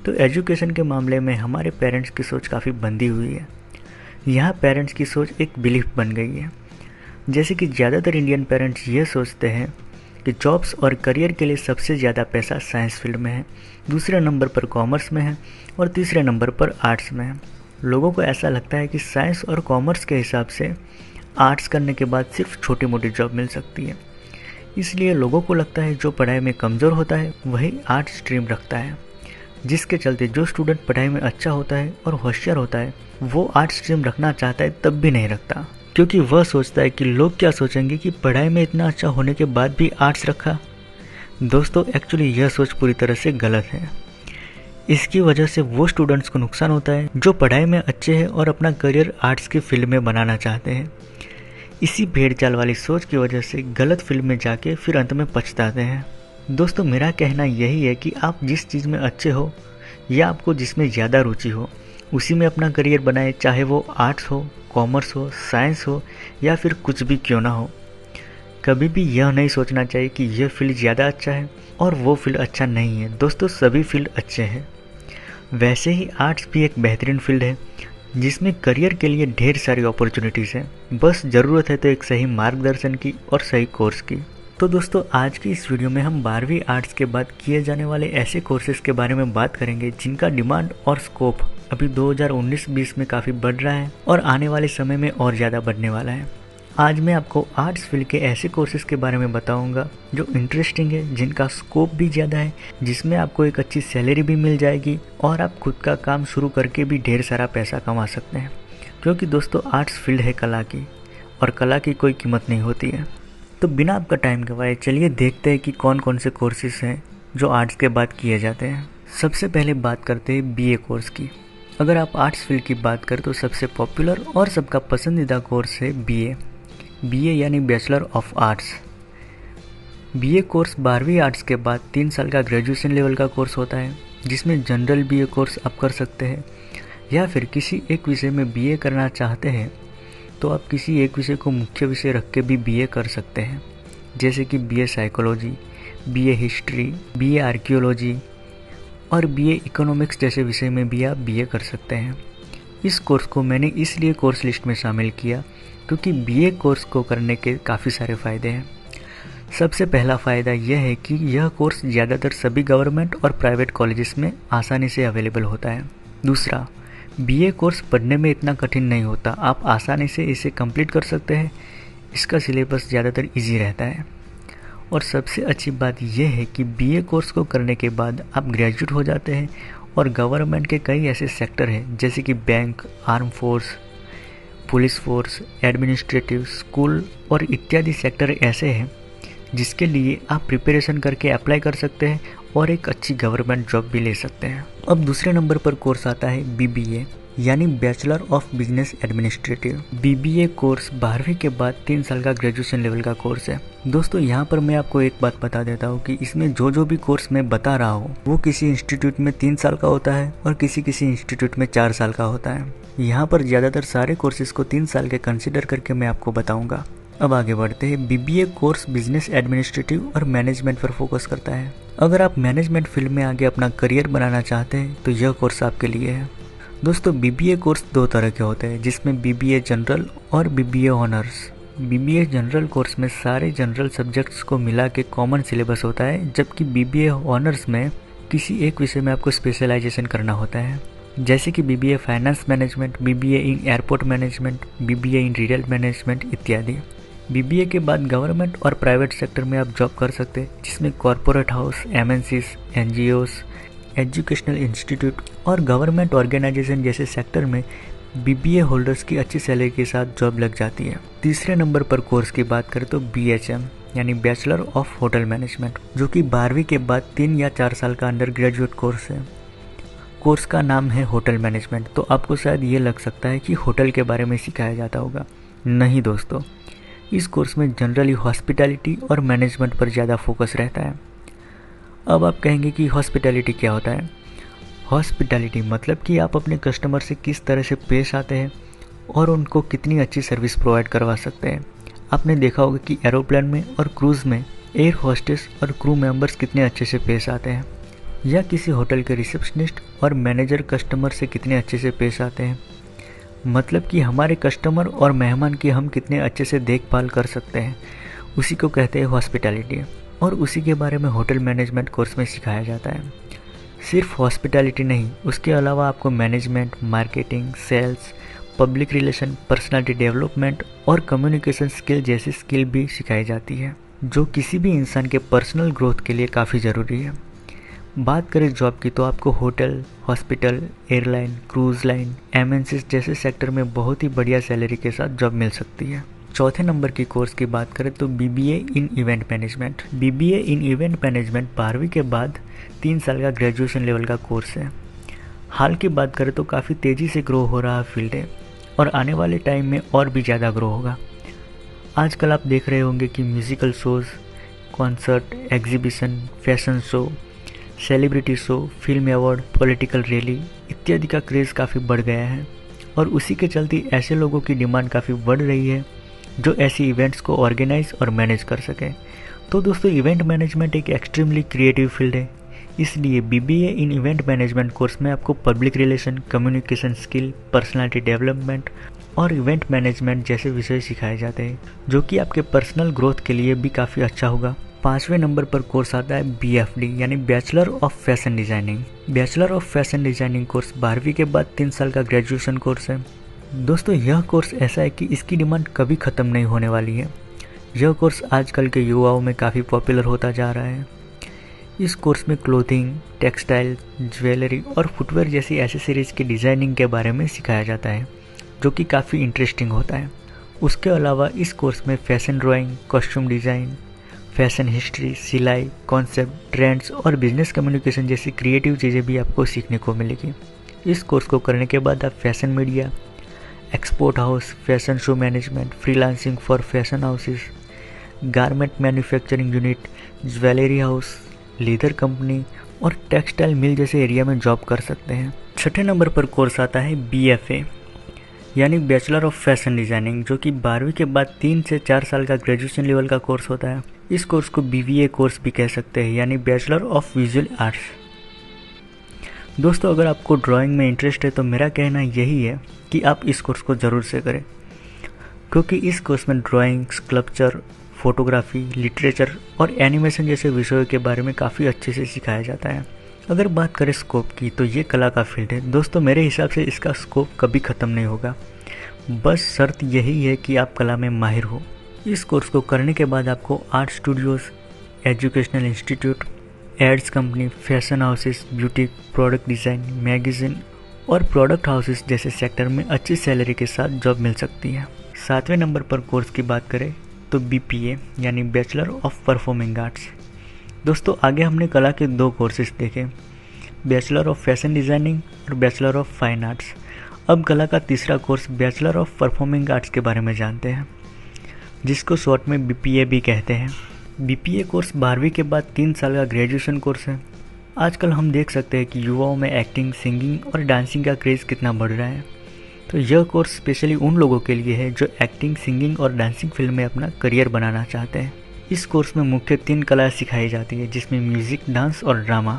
तो एजुकेशन के मामले में हमारे पेरेंट्स की सोच काफ़ी बंधी हुई है। यहाँ पेरेंट्स की सोच एक बिलीफ बन गई है। जैसे कि ज़्यादातर इंडियन पेरेंट्स ये सोचते हैं कि जॉब्स और करियर के लिए सबसे ज़्यादा पैसा साइंस फील्ड में है, दूसरे नंबर पर कॉमर्स में है और तीसरे नंबर पर आर्ट्स में है। लोगों को ऐसा लगता है कि साइंस और कॉमर्स के हिसाब से आर्ट्स करने के बाद सिर्फ छोटी मोटी जॉब मिल सकती है। इसलिए लोगों को लगता है जो पढ़ाई में कमज़ोर होता है वही आर्ट्स स्ट्रीम रखता है, जिसके चलते जो स्टूडेंट पढ़ाई में अच्छा होता है और होशियार होता है वो आर्ट्स स्ट्रीम रखना चाहता है तब भी नहीं रखता, क्योंकि वह सोचता है कि लोग क्या सोचेंगे कि पढ़ाई में इतना अच्छा होने के बाद भी आर्ट्स रखा। दोस्तों, एक्चुअली यह सोच पूरी तरह से गलत है। इसकी वजह से वो स्टूडेंट्स को नुकसान होता है जो पढ़ाई में अच्छे हैं और अपना करियर आर्ट्स की फील्ड में बनाना चाहते हैं। इसी भेड़ चाल वाली सोच की वजह से गलत फील्ड में जाके फिर अंत में पछताते हैं। दोस्तों, मेरा कहना यही है कि आप जिस चीज़ में अच्छे हो या आपको जिसमें ज़्यादा रुचि हो उसी में अपना करियर बनाएं, चाहे वो आर्ट्स हो, कॉमर्स हो, साइंस हो या फिर कुछ भी क्यों ना हो। कभी भी यह नहीं सोचना चाहिए कि यह फील्ड ज़्यादा अच्छा है और वो फील्ड अच्छा नहीं है। दोस्तों, सभी फील्ड अच्छे हैं। वैसे ही आर्ट्स भी एक बेहतरीन फील्ड है जिसमें करियर के लिए ढेर सारी अपॉर्चुनिटीज़ हैं। बस ज़रूरत है तो एक सही मार्गदर्शन की और सही कोर्स की। तो दोस्तों, आज की इस वीडियो में हम 12वीं आर्ट्स के बाद किए जाने वाले ऐसे कोर्सेज के बारे में बात करेंगे जिनका डिमांड और स्कोप अभी 2019-20 में काफ़ी बढ़ रहा है और आने वाले समय में और ज़्यादा बढ़ने वाला है। आज मैं आपको आर्ट्स फील्ड के ऐसे कोर्सेज के बारे में बताऊंगा जो इंटरेस्टिंग है, जिनका स्कोप भी ज़्यादा है, जिसमें आपको एक अच्छी सैलरी भी मिल जाएगी और आप खुद का काम शुरू करके भी ढेर सारा पैसा कमा सकते हैं। क्योंकि दोस्तों, आर्ट्स फील्ड है कला की और कला की कोई कीमत नहीं होती है। तो बिना आपका टाइम गवाए चलिए देखते हैं कि कौन कौन से कोर्सेज हैं जो आर्ट्स के बाद किए जाते हैं। सबसे पहले बात करते हैं बीए कोर्स की। अगर आप आर्ट्स फील्ड की बात करें तो सबसे पॉपुलर और सबका पसंदीदा कोर्स है बीए यानी bachelor of arts. BA course 12वीं आर्ट्स के बाद 3 साल का ग्रेजुएशन लेवल का कोर्स होता है, जिसमें जनरल बीए कोर्स आप कर सकते हैं या फिर किसी एक विषय में बीए करना चाहते हैं तो आप किसी एक विषय को मुख्य विषय रख के भी बीए कर सकते हैं, जैसे कि BA psychology, BA history, BA archaeology और बीए इकोनॉमिक्स जैसे विषय में भी आप बीए कर सकते हैं। इस कोर्स को मैंने इसलिए कोर्स लिस्ट में शामिल किया क्योंकि बीए कोर्स को करने के काफ़ी सारे फ़ायदे हैं। सबसे पहला फ़ायदा यह है कि यह कोर्स ज़्यादातर सभी गवर्नमेंट और प्राइवेट कॉलेजेस में आसानी से अवेलेबल होता है। दूसरा, बीए कोर्स पढ़ने में इतना कठिन नहीं होता, आप आसानी से इसे कंप्लीट कर सकते हैं। इसका सिलेबस ज़्यादातर इजी रहता है। और सबसे अच्छी बात यह है कि बीए कोर्स को करने के बाद आप ग्रेजुएट हो जाते हैं और गवर्नमेंट के कई ऐसे सेक्टर हैं जैसे कि bank, arm force, police force, administrative, school और इत्यादि सेक्टर ऐसे हैं जिसके लिए आप प्रिपरेशन करके अप्लाई कर सकते हैं और एक अच्छी गवर्नमेंट जॉब भी ले सकते हैं। अब दूसरे नंबर पर कोर्स आता है बीबीए यानी bachelor of business administrative. BBA course 12वीं के बाद 3 साल का ग्रेजुएशन लेवल का कोर्स है। दोस्तों, यहाँ पर मैं आपको एक बात बता देता हूँ कि इसमें जो भी कोर्स मैं बता रहा हूँ वो किसी इंस्टीट्यूट में 3 साल का होता है और किसी इंस्टीट्यूट में 4 साल का होता है। यहाँ पर ज़्यादातर सारे कोर्सेज को 3 साल के कंसिडर करके मैं आपको बताऊँगा। अब आगे बढ़ते हैं। बीबीए कोर्स बिजनेस एडमिनिस्ट्रेटिव और मैनेजमेंट पर फोकस करता है। अगर आप मैनेजमेंट फील्ड में आगे अपना करियर बनाना चाहते हैं तो यह कोर्स आपके लिए है। दोस्तों, बीबीए कोर्स 2 तरह के होते हैं, जिसमें बीबीए जनरल और BBA honours. BBA general course में सारे जनरल सब्जेक्ट्स को मिला के कॉमन सिलेबस होता है, जबकि बीबीए ऑनर्स में किसी एक विषय में आपको स्पेशलाइजेशन करना होता है, जैसे कि BBA finance management, BBA in airport management, BBA in retail management इत्यादि। बीबीए के बाद गवर्नमेंट और प्राइवेट सेक्टर में आप जॉब कर सकते हैं, जिसमें corporate house, MNCs, NGOs, educational institute और गवर्नमेंट ऑर्गेनाइजेशन जैसे सेक्टर में बीबीए होल्डर्स की अच्छी सैलरी के साथ जॉब लग जाती है। तीसरे नंबर पर कोर्स की बात करें तो बीएचएम यानी बैचलर ऑफ होटल मैनेजमेंट, जो कि 12वीं के बाद 3 या 4 साल का अंडर ग्रेजुएट कोर्स है। कोर्स का नाम है होटल मैनेजमेंट, तो आपको शायद ये लग सकता है कि होटल के बारे में सिखाया जाता होगा। नहीं दोस्तों, इस कोर्स में जनरली हॉस्पिटैलिटी और मैनेजमेंट पर ज़्यादा फोकस रहता है। अब आप कहेंगे कि हॉस्पिटैलिटी क्या होता है? हॉस्पिटैलिटी मतलब कि आप अपने कस्टमर से किस तरह से पेश आते हैं और उनको कितनी अच्छी सर्विस प्रोवाइड करवा सकते हैं। आपने देखा होगा कि एरोप्लेन में और क्रूज़ में एयर होस्टेस और क्रू मेंबर्स कितने अच्छे से पेश आते हैं। या किसी होटल के रिसेप्शनिस्ट और मैनेजर कस्टमर से कितने अच्छे से पेश आते हैं। मतलब कि हमारे कस्टमर और मेहमान की हम कितने अच्छे से देखभाल कर सकते हैं, उसी को कहते हैं हॉस्पिटैलिटी। और उसी के बारे में होटल मैनेजमेंट कोर्स में सिखाया जाता है। सिर्फ हॉस्पिटैलिटी नहीं, उसके अलावा आपको management, marketing, sales, public relation, personality development और कम्युनिकेशन स्किल जैसी स्किल भी सिखाई जाती है, जो किसी भी इंसान के पर्सनल ग्रोथ के लिए काफ़ी ज़रूरी है। बात करें जॉब की तो आपको hotel, hospital, airline, cruise line, MNCs जैसे सेक्टर में बहुत ही बढ़िया सैलरी के साथ जॉब मिल सकती है। चौथे नंबर की कोर्स की बात करें तो बीबीए इन इवेंट मैनेजमेंट। बीबीए इन इवेंट मैनेजमेंट 12वीं के बाद 3 साल का ग्रेजुएशन लेवल का कोर्स है। हाल की बात करें तो काफ़ी तेज़ी से ग्रो हो रहा फील्ड है और आने वाले टाइम में और भी ज़्यादा ग्रो होगा। आजकल आप देख रहे होंगे कि musical shows, concert, exhibition, fashion show, celebrity show, film award, political rally इत्यादि का क्रेज़ काफ़ी बढ़ गया है और उसी के चलते ऐसे लोगों की डिमांड काफ़ी बढ़ रही है जो ऐसी इवेंट्स को ऑर्गेनाइज और मैनेज कर सकें। तो दोस्तों, इवेंट मैनेजमेंट एक एक्सट्रीमली क्रिएटिव फील्ड है, इसलिए बीबीए इन इवेंट मैनेजमेंट कोर्स में आपको public relation, communication skill, personality development और इवेंट मैनेजमेंट जैसे विषय सिखाए जाते हैं, जो कि आपके पर्सनल ग्रोथ के लिए भी काफ़ी अच्छा होगा। 5वें नंबर पर कोर्स आता है BFD यानी bachelor of fashion designing. Bachelor of fashion designing course 12वीं के बाद 3 साल का ग्रेजुएशन कोर्स है। दोस्तों, यह कोर्स ऐसा है कि इसकी डिमांड कभी ख़त्म नहीं होने वाली है। यह कोर्स आजकल के युवाओं में काफ़ी पॉपुलर होता जा रहा है। इस कोर्स में क्लोथिंग, टेक्सटाइल, ज्वेलरी और फुटवेयर जैसी एसेसरीज़ की डिज़ाइनिंग के बारे में सिखाया जाता है, जो कि काफ़ी इंटरेस्टिंग होता है। उसके अलावा इस कोर्स में fashion drawing, costume design, fashion history, सिलाई, कॉन्सेप्ट, ट्रेंड्स और बिजनेस कम्युनिकेशन जैसी क्रिएटिव चीज़ें भी आपको सीखने को मिलेगी। इस कोर्स को करने के बाद आप fashion media, export house, fashion show management, freelancing for fashion houses, garment manufacturing unit, jewellery house, leather company और टेक्सटाइल मिल जैसे एरिया में जॉब कर सकते हैं। 6ठे नंबर पर कोर्स आता है BFA यानी बैचलर ऑफ फैशन डिज़ाइनिंग, जो कि 12वीं के बाद 3 से 4 साल का ग्रेजुएशन लेवल का कोर्स होता है। इस कोर्स को BVA कोर्स भी कह सकते हैं यानी बैचलर ऑफ विजुअल आर्ट्स। दोस्तों, अगर आपको ड्राइंग में इंटरेस्ट है तो मेरा कहना यही है कि आप इस कोर्स को ज़रूर से करें, क्योंकि इस कोर्स में ड्राइंग, स्कल्पचर, फोटोग्राफी, लिटरेचर और एनिमेशन जैसे विषयों के बारे में काफ़ी अच्छे से सिखाया जाता है। अगर बात करें स्कोप की तो ये कला का फील्ड है। दोस्तों, मेरे हिसाब से इसका स्कोप कभी ख़त्म नहीं होगा, बस शर्त यही है कि आप कला में माहिर हो। इस कोर्स को करने के बाद आपको art studios, educational institute, ads company, fashion houses, beauty, product design, magazine और प्रोडक्ट हाउसेस जैसे सेक्टर में अच्छी सैलरी के साथ जॉब मिल सकती है। 7वें नंबर पर कोर्स की बात करें तो BPA यानी बैचलर ऑफ परफॉर्मिंग आर्ट्स। दोस्तों, आगे हमने कला के 2 कोर्सेज देखे, बैचलर ऑफ फैशन डिज़ाइनिंग और बैचलर ऑफ फाइन आर्ट्स। अब कला का तीसरा course bachelor of performing arts के बारे में जानते हैं, जिसको शॉर्ट में BPA भी कहते हैं। BPA कोर्स 12वीं के बाद 3 साल का ग्रेजुएशन कोर्स है। आजकल हम देख सकते हैं कि युवाओं में एक्टिंग, सिंगिंग और डांसिंग का क्रेज़ कितना बढ़ रहा है। तो यह कोर्स स्पेशली उन लोगों के लिए है जो एक्टिंग, सिंगिंग और डांसिंग फील्ड में अपना करियर बनाना चाहते हैं। इस कोर्स में मुख्य 3 कलाएँ सिखाई जाती है, जिसमें म्यूज़िक, डांस और ड्रामा।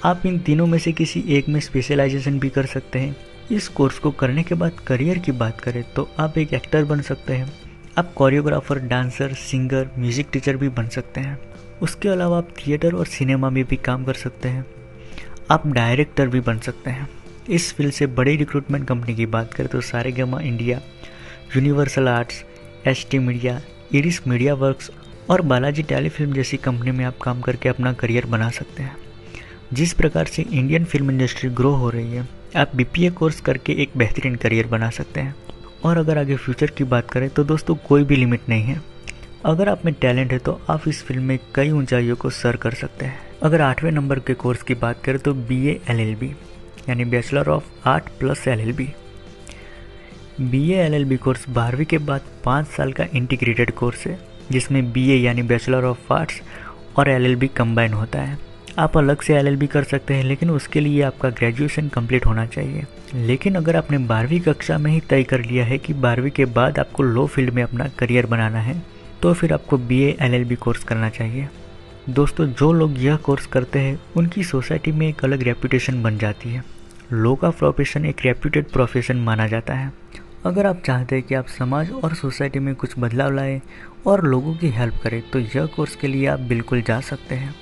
आप इन तीनों में से किसी एक में स्पेशलाइजेशन भी कर सकते हैं। इस कोर्स को करने के बाद करियर की बात करें तो आप एक एक्टर बन सकते हैं, आप choreographer, dancer, singer, music teacher भी बन सकते हैं। उसके अलावा आप थिएटर और सिनेमा में भी काम कर सकते हैं, आप डायरेक्टर भी बन सकते हैं। इस फील्ड से बड़ी रिक्रूटमेंट कंपनी की बात करें तो Saregama India, universal arts, ST media, iris media works और बालाजी टेलीफिल्म जैसी कंपनी में आप काम करके अपना करियर बना सकते हैं। जिस प्रकार से इंडियन फिल्म इंडस्ट्री ग्रो हो रही है, आप BPA कोर्स करके एक बेहतरीन करियर बना सकते हैं। और अगर आगे फ्यूचर की बात करें तो दोस्तों, कोई भी लिमिट नहीं है। अगर आप में टैलेंट है तो आप इस फील्ड में कई ऊंचाइयों को सर कर सकते हैं। अगर 8वें नंबर के कोर्स की बात करें तो BA LLB यानी bachelor of art plus LLB। BA LLB course 12वीं के बाद 5 साल का इंटीग्रेटेड कोर्स है, जिसमें BA यानी बैचलर ऑफ आर्ट्स और LLB कंबाइन होता है। आप अलग से LLB कर सकते हैं, लेकिन उसके लिए आपका ग्रेजुएशन कंप्लीट होना चाहिए। लेकिन अगर आपने 12वीं कक्षा में ही तय कर लिया है कि 12वीं के बाद आपको लॉ फील्ड में अपना करियर बनाना है, तो फिर आपको BA LLB कोर्स करना चाहिए। दोस्तों जो लोग यह कोर्स करते हैं उनकी सोसाइटी में एक अलग रेपुटेशन बन जाती है। लॉ का प्रोफेशन एक रेप्यूटेड प्रोफेशन माना जाता है। अगर आप चाहते हैं कि आप समाज और सोसाइटी में कुछ बदलाव लाएं और लोगों की हेल्प करें तो यह कोर्स के लिए आप बिल्कुल जा सकते हैं।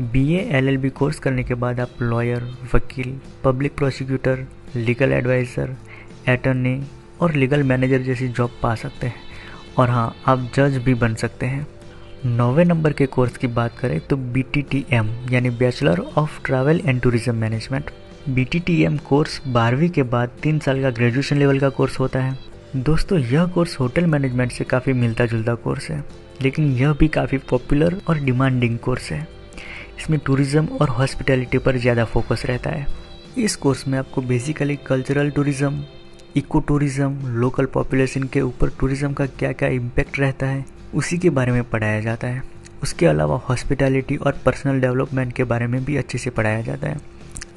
BA LLB कोर्स करने के बाद आप लॉयर, वकील, public prosecutor, legal adviser, attorney और लीगल मैनेजर जैसी जॉब पा सकते हैं। और हाँ, आप जज भी बन सकते हैं। 9वें नंबर के कोर्स की बात करें तो BTTM यानी bachelor of travel and tourism management. BTTM course 12वीं के बाद 3 साल का ग्रेजुएशन लेवल का कोर्स होता है। दोस्तों यह कोर्स होटल मैनेजमेंट से काफ़ी मिलता जुलता कोर्स है, लेकिन यह भी काफ़ी पॉपुलर और डिमांडिंग कोर्स है। इसमें टूरिज्म और हॉस्पिटैलिटी पर ज़्यादा फोकस रहता है। इस कोर्स में आपको basically cultural tourism, eco tourism, local population के ऊपर टूरिज्म का क्या क्या इम्पैक्ट रहता है उसी के बारे में पढ़ाया जाता है। उसके अलावा हॉस्पिटैलिटी और पर्सनल डेवलपमेंट के बारे में भी अच्छे से पढ़ाया जाता है।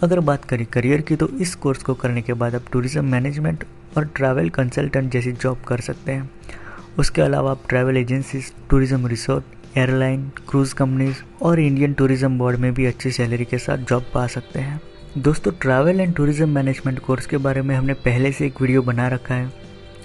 अगर बात करें करियर की तो इस कोर्स को करने के बाद आप टूरिज्म मैनेजमेंट और ट्रैवल कंसल्टेंट जैसी जॉब कर सकते हैं। उसके अलावा आप travel agencies, tourism resort, airline, cruise companies और इंडियन टूरिज्म बोर्ड में भी अच्छी सैलरी के साथ जॉब पा सकते हैं। दोस्तों travel and tourism management course के बारे में हमने पहले से एक वीडियो बना रखा है।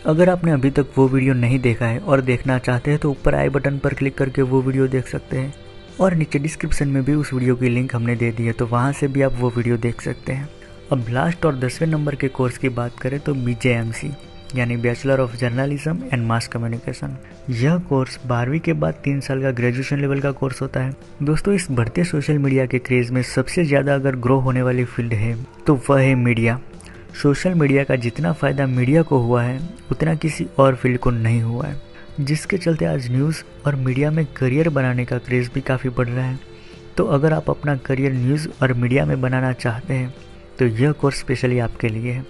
अगर आपने अभी तक वो वीडियो नहीं देखा है और देखना चाहते हैं तो ऊपर आई बटन पर क्लिक करके वो वीडियो देख सकते हैं और नीचे डिस्क्रिप्शन में भी उस वीडियो की लिंक हमने दे दी है, तो वहाँ से भी आप वो वीडियो देख सकते हैं। अब लास्ट और 10वें नंबर के कोर्स की बात करें तो BJMC यानी bachelor of journalism and mass communication. यह कोर्स 12वीं के बाद 3 साल का ग्रेजुएशन लेवल का कोर्स होता है। दोस्तों इस बढ़ते सोशल मीडिया के क्रेज में सबसे ज़्यादा अगर ग्रो होने वाली फील्ड है तो वह है मीडिया। सोशल मीडिया का जितना फ़ायदा मीडिया को हुआ है उतना किसी और फील्ड को नहीं हुआ है, जिसके चलते आज न्यूज़ और मीडिया में करियर बनाने का क्रेज़ भी काफ़ी बढ़ रहा है। तो अगर आप अपना करियर न्यूज़ और मीडिया में बनाना चाहते हैं तो यह कोर्स स्पेशली आपके लिए है।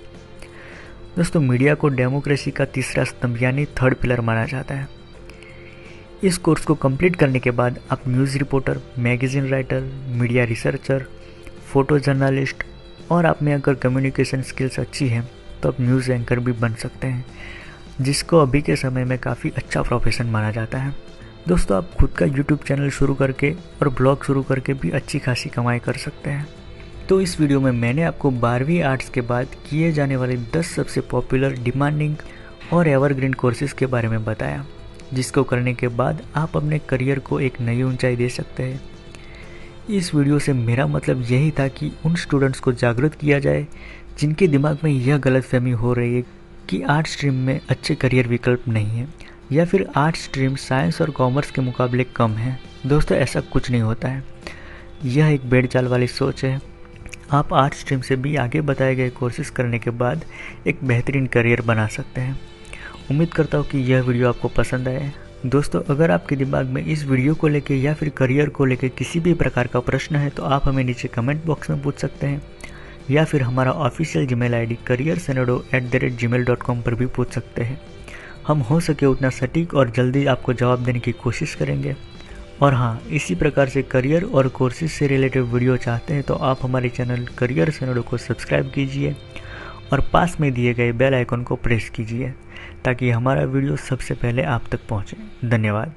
दोस्तों मीडिया को डेमोक्रेसी का तीसरा स्तंभ यानी थर्ड पिलर माना जाता है। इस कोर्स को कंप्लीट करने के बाद आप news reporter, magazine writer, media researcher, photo journalist और आप में अगर कम्युनिकेशन स्किल्स अच्छी हैं तो आप न्यूज़ एंकर भी बन सकते हैं, जिसको अभी के समय में काफ़ी अच्छा प्रोफेशन माना जाता है। दोस्तों आप खुद का YouTube चैनल शुरू करके और ब्लॉग शुरू करके भी अच्छी खासी कमाई कर सकते हैं। तो इस वीडियो में मैंने आपको 12वीं आर्ट्स के बाद किए जाने वाले 10 सबसे पॉपुलर, डिमांडिंग और एवरग्रीन कोर्सेज़ के बारे में बताया, जिसको करने के बाद आप अपने करियर को एक नई ऊंचाई दे सकते हैं। इस वीडियो से मेरा मतलब यही था कि उन स्टूडेंट्स को जागरूक किया जाए जिनके दिमाग में यह गलतफहमी हो रही है कि आर्ट स्ट्रीम में अच्छे करियर विकल्प नहीं है या फिर आर्ट स्ट्रीम साइंस और कॉमर्स के मुकाबले कम है। दोस्तों ऐसा कुछ नहीं होता है, यह एक बेड़ चाल वाली सोच है। आप आर्ट स्ट्रीम से भी आगे बताए गए कोर्सेज करने के बाद एक बेहतरीन करियर बना सकते हैं। उम्मीद करता हूँ कि यह वीडियो आपको पसंद आए। दोस्तों अगर आपके दिमाग में इस वीडियो को लेके या फिर करियर को लेके किसी भी प्रकार का प्रश्न है तो आप हमें नीचे कमेंट बॉक्स में पूछ सकते हैं या फिर हमारा ऑफिशियल जीमेल आईडी careersenedo@gmail.com पर भी पूछ सकते हैं। हम हो सके उतना सटीक और जल्दी आपको जवाब देने की कोशिश करेंगे। और हाँ, इसी प्रकार से करियर और कोर्सेज से रिलेटेड वीडियो चाहते हैं तो आप हमारे चैनल करियर सेनेडो को सब्सक्राइब कीजिए और पास में दिए गए बेल आइकन को प्रेस कीजिए ताकि हमारा वीडियो सबसे पहले आप तक पहुँचे। धन्यवाद।